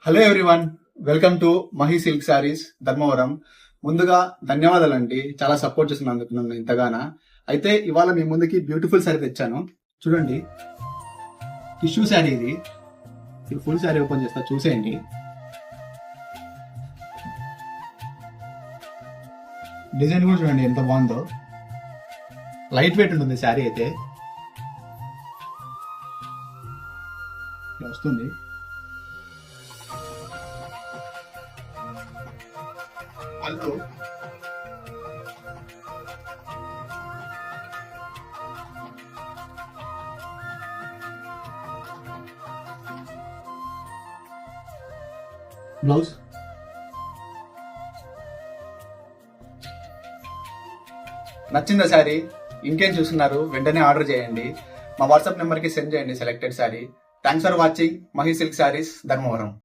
Hello everyone, welcome to Mahi silk saris Dharmavaram. ముందుగా ధన్యవాదాలండి, చాలా సపోర్ట్ చేస్తున్నందుకు నన్ను ఇంతగానా. అయితే ఇవాళ మీ ముందుకి బ్యూటిఫుల్ శారీ తెచ్చాను. చూడండి, టిష్యూ శారీ ఇది. ఫుల్ శారీ ఓపెన్ చేస్తా, చూసేయండి. డిజైన్ కూడా చూడండి ఎంత బాగుందో. లైట్ వెయిట్ ఉంటుంది శారీ అయితే. ఇలా వస్తుంది. పళ్ళు, బ్లౌజ్, నచ్చిందా శారీ? ఇంకేం చూస్తున్నారు, వెంటనే ఆర్డర్ చేయండి. మా వాట్సాప్ నెంబర్కి సెండ్ చేయండి selected sari. Thanks for watching Mahi silk saris Dharmavaram.